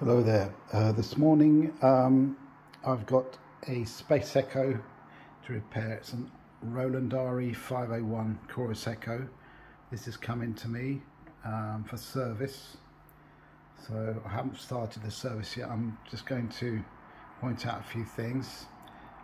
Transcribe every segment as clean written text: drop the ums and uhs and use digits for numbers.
Hello there. This morning I've got a Space Echo to repair. It's a Roland RE-501 Chorus Echo. This is coming to me for service. So I haven't started the service yet. I'm just going to point out a few things.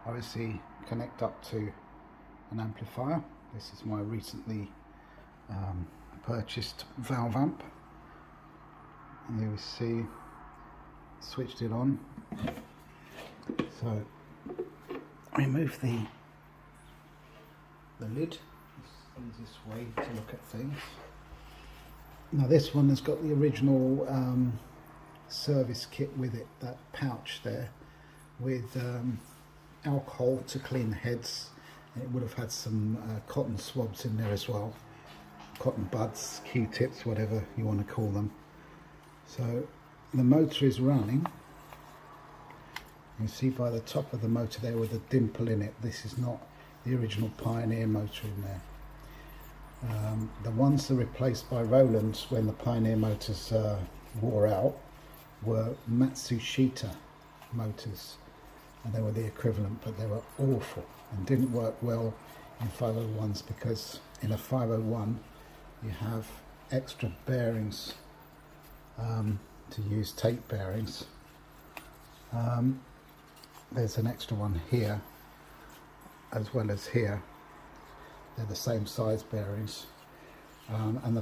Obviously connect up to an amplifier. This is my recently purchased valve amp. And here we see switched it on. So remove the lid. It's the easiest way to look at things. Now this one has got the original service kit with it, that pouch there with alcohol to clean the heads, and it would have had some cotton swabs in there as well, cotton buds, Q-tips, whatever you want to call them. So the motor is running. You can see by the top of the motor there with a dimple in it, this is not the original Pioneer motor in there. The ones that were replaced by Roland when the Pioneer motors wore out were Matsushita motors, and they were the equivalent, but they were awful and didn't work well in 501s, because in a 501 you have extra bearings to use, tape bearings. There's an extra one here as well as here. They're the same size bearings, and the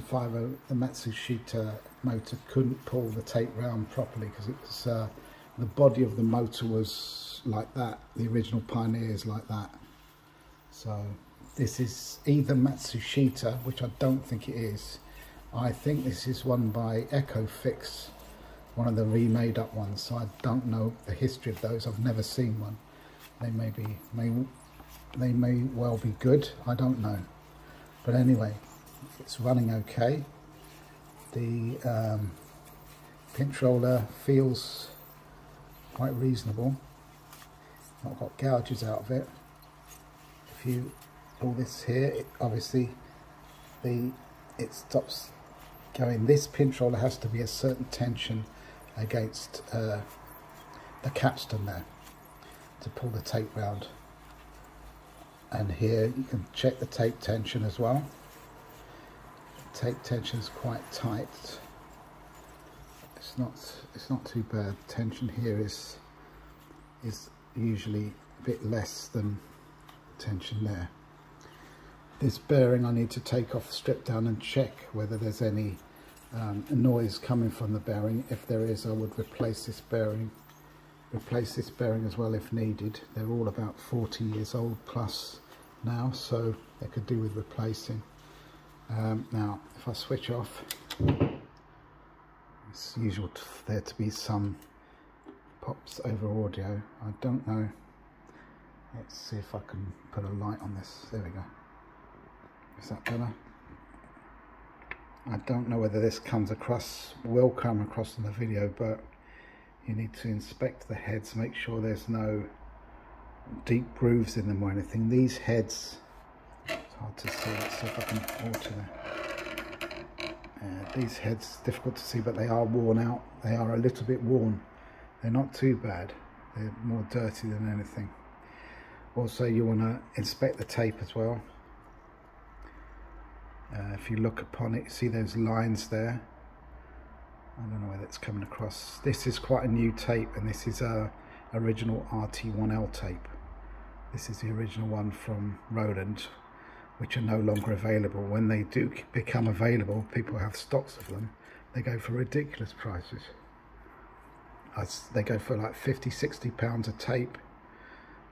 Matsushita motor couldn't pull the tape round properly because it was the body of the motor was like that. The original Pioneer is like that. So this is either Matsushita, which I don't think it is. I think this is one by Echo Fix, one of the remade up ones. So I don't know the history of those. I've never seen one. They may well be good. I don't know. But anyway, it's running okay. The pinch roller feels quite reasonable. Not got gouges out of it. If you pull this here, obviously it stops going. This pinch roller has to be a certain tension against the capstan there to pull the tape round. And here you can check the tape tension as well. The tape tension is quite tight. It's not too bad. Tension here is usually a bit less than tension there. This bearing I need to take off, strip down and check whether there's any noise coming from the bearing. If there is, I would replace this bearing as well if needed. They're all about 40 years old plus now, so they could do with replacing. Now if I switch off, it's usual there to be some pops over audio. I don't know. Let's see if I can put a light on this. There we go. Is that better? I don't know whether this will come across in the video, but you need to inspect the heads, make sure there's no deep grooves in them or anything. These heads, it's hard to see. Let's see if I can alter that. These heads, difficult to see, but they are worn out. They are a little bit worn. They're not too bad. They're more dirty than anything. Also, you want to inspect the tape as well. If you look upon it, you see those lines there. I don't know whether it's coming across. This is quite a new tape, and this is a original RT1L tape. This is the original one from Roland, which are no longer available. When they do become available, people have stocks of them. They go for ridiculous prices. They go for like 50–60 pounds a tape.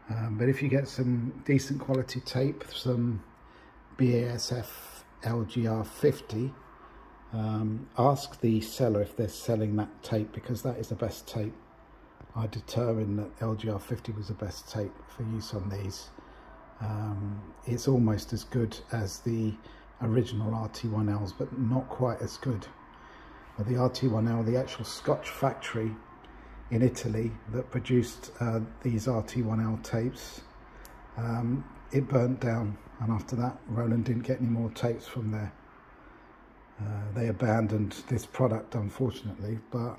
But if you get some decent quality tape, some BASF LGR 50, ask the seller if they're selling that tape, because that is the best tape. I determined that LGR 50 was the best tape for use on these. It's almost as good as the original RT1Ls, but not quite as good. But the RT1L, the actual Scotch factory in Italy that produced these RT1L tapes, it burnt down, and after that Roland didn't get any more tapes from there. They abandoned this product, unfortunately, but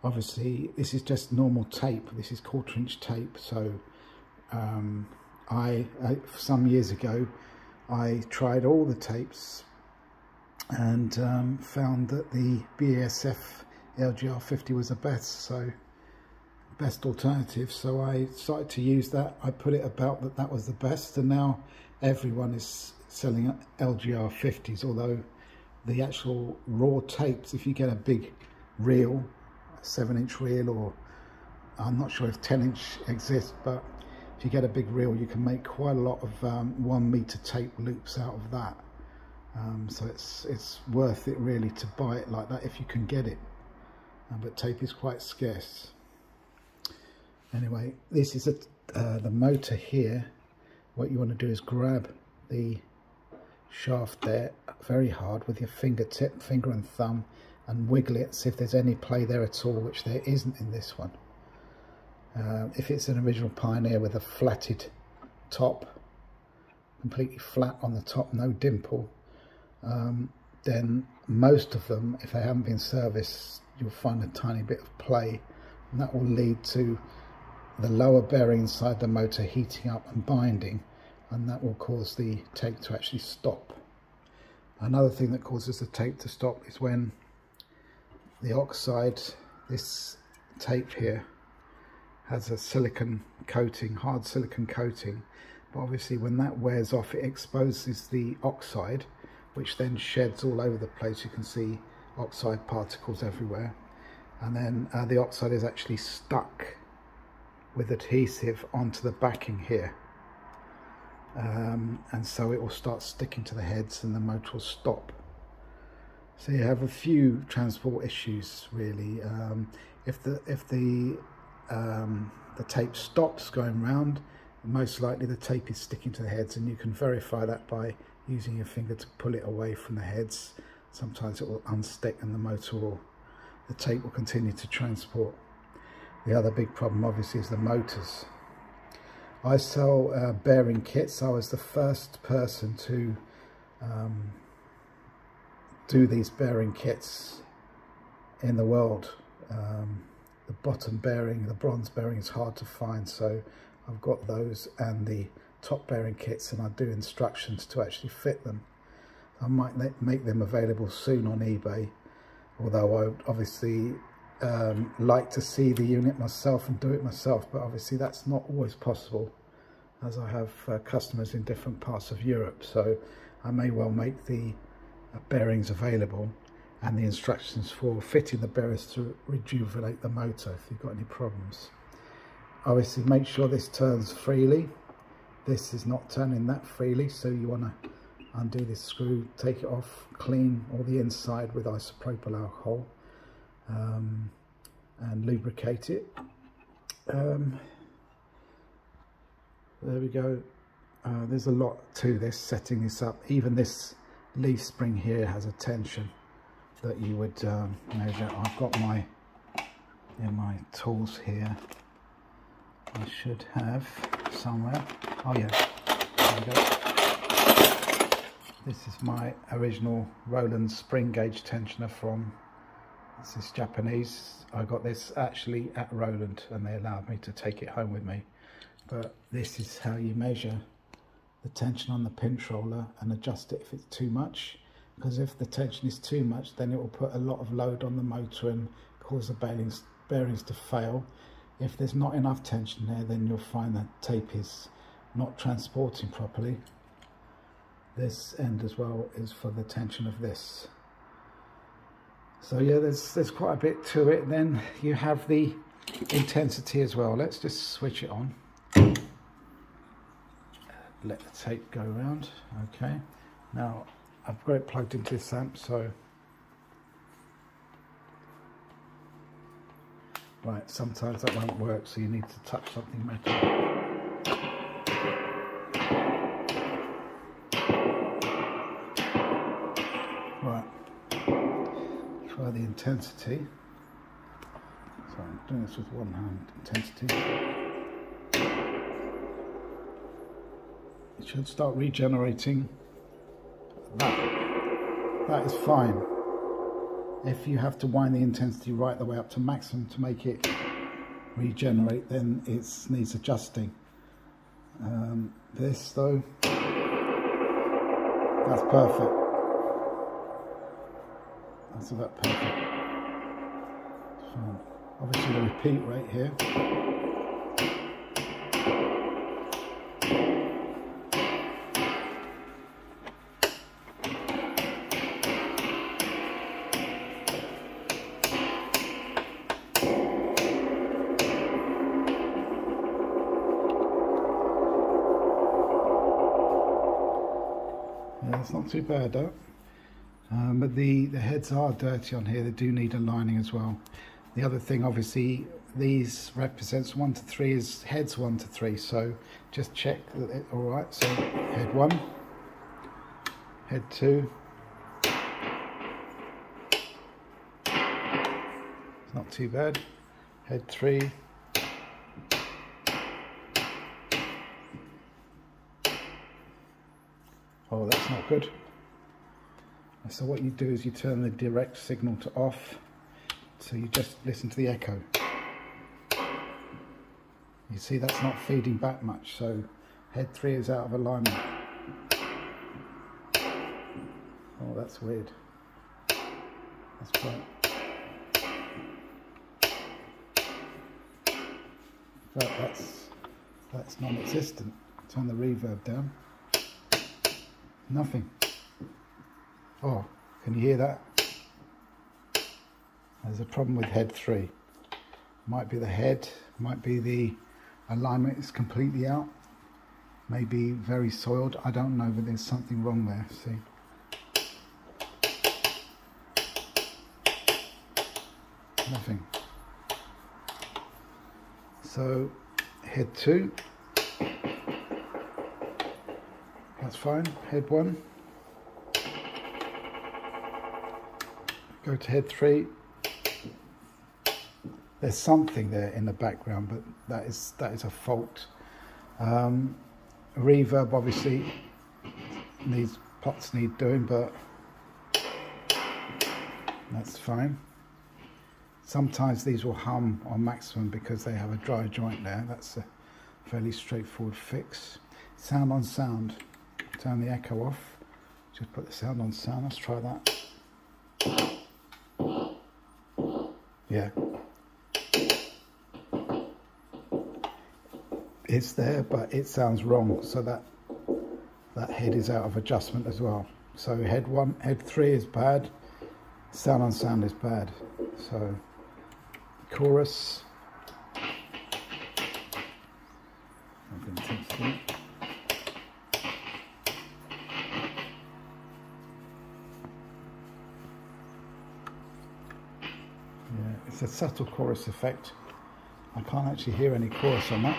obviously this is just normal tape. This is 1/4 inch tape. So I some years ago I tried all the tapes and found that the BASF LGR50 was the best alternative. So I started to use that. I put it about that was the best, and now everyone is selling LGR50s, although the actual raw tapes, if you get a big reel, a 7-inch reel, or I'm not sure if 10-inch exists, but if you get a big reel, you can make quite a lot of 1 meter tape loops out of that. So it's worth it really to buy it like that if you can get it, but tape is quite scarce. Anyway, this is the motor here. What you want to do is grab the shaft there very hard with your finger and thumb, and wiggle it, see if there's any play there at all, which there isn't in this one. If it's an original Pioneer with a flatted top, completely flat on the top, no dimple, then most of them, if they haven't been serviced, you'll find a tiny bit of play, and that will lead to the lower bearing inside the motor heating up and binding, and that will cause the tape to actually stop. Another thing that causes the tape to stop is when the oxide, this tape here, has a silicon coating, hard silicon coating, but obviously when that wears off, it exposes the oxide, which then sheds all over the place. You can see oxide particles everywhere, and then the oxide is actually stuck with adhesive onto the backing here, and so it will start sticking to the heads and the motor will stop. So you have a few transport issues really. If the tape stops going round, most likely the tape is sticking to the heads, and you can verify that by using your finger to pull it away from the heads. Sometimes it will unstick and the tape will continue to transport. The other big problem obviously is the motors. I sell bearing kits. I was the first person to do these bearing kits in the world. The bottom bearing, the bronze bearing, is hard to find, so I've got those and the top bearing kits, and I do instructions to actually fit them. I might make them available soon on eBay, although I would obviously like to see the unit myself and do it myself, but obviously that's not always possible, as I have customers in different parts of Europe. So I may well make the bearings available and the instructions for fitting the bearings to rejuvenate the motor if you've got any problems. Obviously make sure this turns freely. This is not turning that freely, so you want to undo this screw, take it off, clean all the inside with isopropyl alcohol, and lubricate it. There we go. There's a lot to this, setting this up. Even this leaf spring here has a tension that you would measure. I've got my tools here. I should have somewhere. Oh yeah, there we go. This is my original Roland spring gauge tensioner from, this is Japanese. I got this actually at Roland and they allowed me to take it home with me. But this is how you measure the tension on the pinch roller and adjust it if it's too much. Because if the tension is too much, then it will put a lot of load on the motor and cause the bearings to fail. If there's not enough tension there, then you'll find that tape is not transporting properly. This end as well is for the tension of this. So yeah, there's quite a bit to it. Then you have the intensity as well. Let's just switch it on. Let the tape go around. Okay, now I've got it plugged into this amp, so right, sometimes that won't work, so you need to touch something metal. Right, try the intensity. So I'm doing this with one hand. Intensity. It should start regenerating. That is fine. If you have to wind the intensity right the way up to maximum to make it regenerate, then it needs adjusting. This though, that's perfect. That's about perfect. Fine. Obviously the repeat rate here. Yeah, it's not too bad though. But the heads are dirty on here. They do need a lining as well. The other thing, obviously, these represents 1 to 3 is heads 1 to 3. So just check that it's all right. So head 1, head 2. It's not too bad. Head 3. Oh, that's not good. So what you do is you turn the direct signal to off, so you just listen to the echo. You see that's not feeding back much, so head 3 is out of alignment. Oh, that's weird. That's quite... But that's non-existent. Turn the reverb down. Nothing. Oh, can you hear that? There's a problem with head 3. Might be the head, might be the alignment is completely out. Maybe very soiled, I don't know, but there's something wrong there, see? Nothing. So, head 2. That's fine. Head 1. Go to head 3. There's something there in the background, but that is a fault. Reverb obviously pots need doing, but that's fine. Sometimes these will hum on maximum because they have a dry joint there. That's a fairly straightforward fix. Sound on sound. Turn the echo off. Just put the sound on sound. Let's try that. Yeah. It's there, but it sounds wrong. So that head is out of adjustment as well. So head 1, head 3 is bad. Sound on sound is bad. So chorus. It's a subtle chorus effect. I can't actually hear any chorus on that,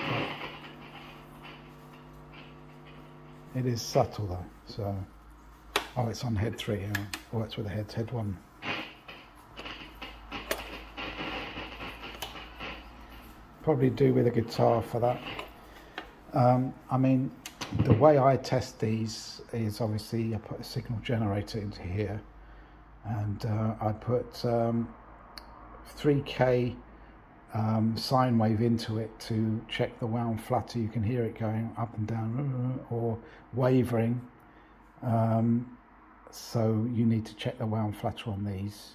but it is subtle though. So, oh, it's on head 3. Yeah. Oh, that's where the head's head 1. Probably do with a guitar for that. I mean, the way I test these is obviously I put a signal generator into here, and I put 3K sine wave into it to check the wow and flutter. You can hear it going up and down or wavering. So you need to check the wow and flutter on these.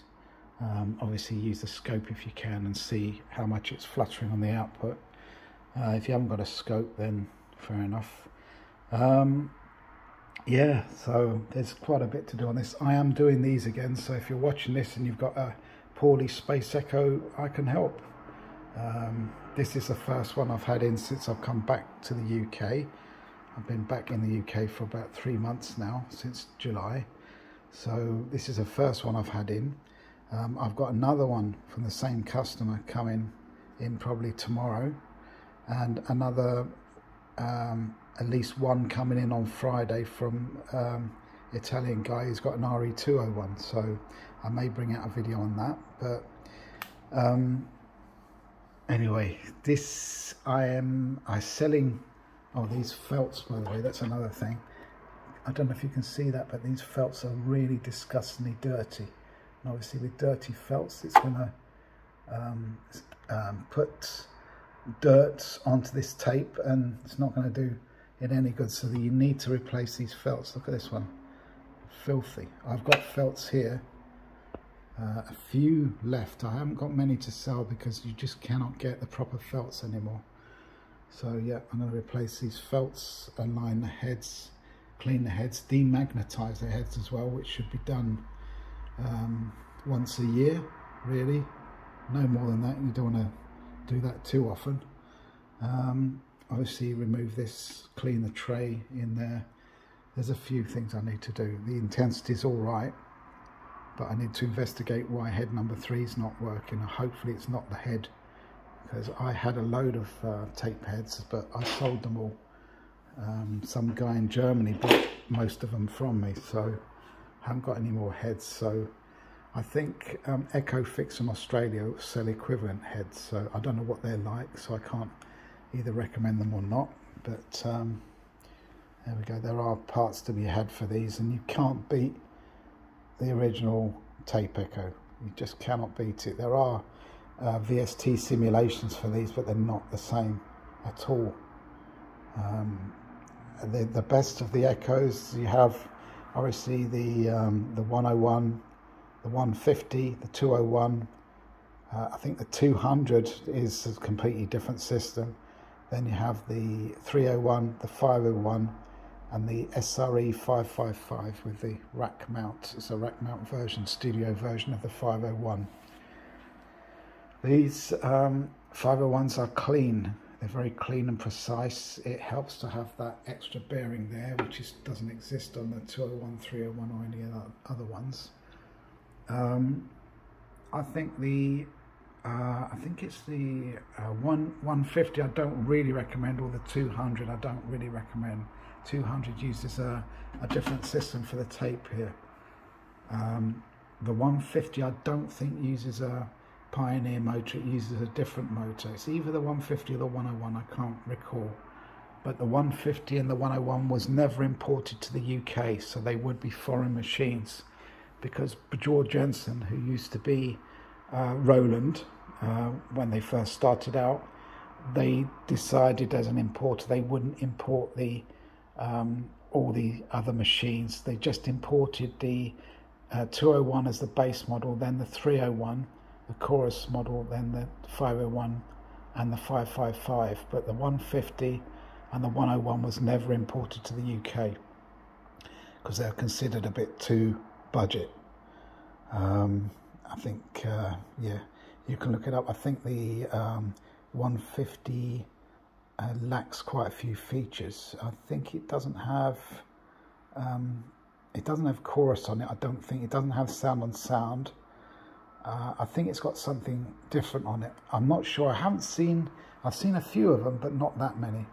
Obviously use the scope if you can and see how much it's fluttering on the output. If you haven't got a scope, then fair enough. Yeah, so there's quite a bit to do on this. I am doing these again, so if you're watching this and you've got a poorly spaced echo, I can help. This is the first one I've had in since I've come back to the UK. I've been back in the UK for about 3 months now, since July. So this is the first one I've had in. I've got another one from the same customer coming in probably tomorrow, and another at least one coming in on Friday from Italian guy who's got an RE-501, so I may bring out a video on that. But anyway, this I selling, oh, these felts, by the way, that's another thing. I don't know if you can see that, but these felts are really disgustingly dirty. And obviously with dirty felts, it's going to put dirt onto this tape, and it's not going to do it any good. So you need to replace these felts. Look at this one, filthy. I've got felts here, a few left. I haven't got many to sell because you just cannot get the proper felts anymore. So yeah, I'm going to replace these felts, align the heads, clean the heads, demagnetize the heads as well, which should be done once a year, really. No more than that. You don't want to do that too often. Obviously remove this, clean the tray in there. There's a few things I need to do. The intensity is all right, but I need to investigate why head number 3 is not working. Hopefully it's not the head, because I had a load of tape heads, but I sold them all. Some guy in Germany bought most of them from me, so I haven't got any more heads. So I think EcoFix from Australia sell equivalent heads, so I don't know what they're like, so I can't either recommend them or not. But there we go. There are parts to be had for these, and you can't beat the original tape echo. You just cannot beat it. There are VST simulations for these, but they're not the same at all. The best of the echoes, you have obviously the 101, the 150, the 201. I think the 200 is a completely different system. Then you have the 301, the 501, and the RE-555 with the rack mount. It's a rack mount version, studio version of the 501. These 501s are clean. They're very clean and precise. It helps to have that extra bearing there, which doesn't exist on the 201, 301 or any other ones. I think it's the 150 I don't really recommend, or the 200 I don't really recommend. 200 uses a different system for the tape here. The 150 I don't think uses a Pioneer motor, it uses a different motor. It's either the 150 or the 101, I can't recall. But the 150 and the 101 was never imported to the UK, so they would be foreign machines. Because George Jensen, who used to be Roland, when they first started out, they decided as an importer they wouldn't import all the other machines. They just imported the 201 as the base model, then the 301, the chorus model, then the 501 and the 555. But the 150 and the 101 was never imported to the UK because they're considered a bit too budget. I think, yeah, you can look it up. I think the 150 lacks quite a few features. I think it doesn't have chorus on it. I don't think it doesn't have sound on sound. I think it's got something different on it. I'm not sure. I've seen a few of them, but not that many.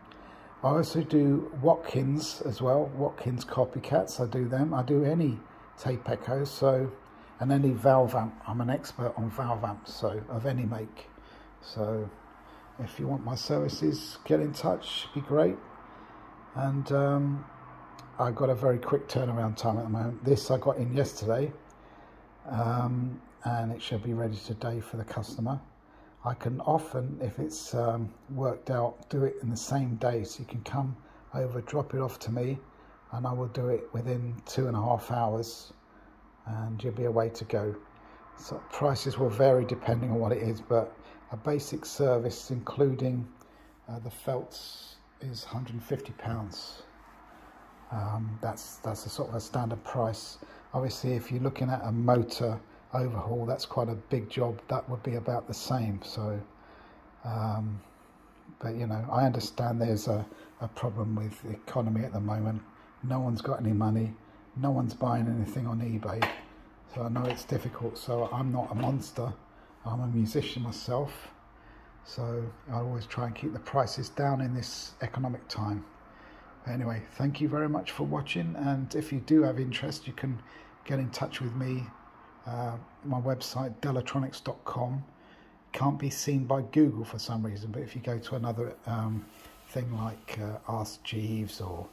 I also do Watkins as well, Watkins copycats. I do them. I do any tape echoes, so, and any valve amp. I'm an expert on valve amps, so of any make. So if you want my services, get in touch, be great. And I've got a very quick turnaround time at the moment. This I got in yesterday, and it should be ready today for the customer. I can often, if it's worked out, do it in the same day, so you can come over, drop it off to me, and I will do it within 2.5 hours, and you'll be away to go. So prices will vary depending on what it is, but a basic service, including the felts, is £150. That's a sort of a standard price. Obviously, if you're looking at a motor overhaul, that's quite a big job. That would be about the same. So, but you know, I understand there's a problem with the economy at the moment. No one's got any money. No one's buying anything on eBay. So I know it's difficult. So I'm not a monster. I'm a musician myself. So I always try and keep the prices down in this economic time. Anyway, thank you very much for watching, and if you do have interest, you can get in touch with me. My website, Delatronics.com, can't be seen by Google for some reason, but if you go to another thing like Ask Jeeves or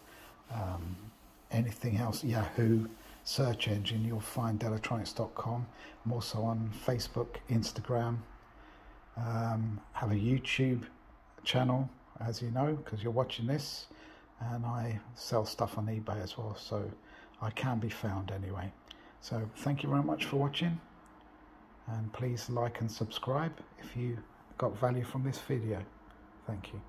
anything else, Yahoo, search engine, you'll find Delatronics.com. I'm also on Facebook, Instagram, have a YouTube channel, as you know, because you're watching this, and I sell stuff on eBay as well, so I can be found anyway. So thank you very much for watching, and please like and subscribe if you got value from this video. Thank you.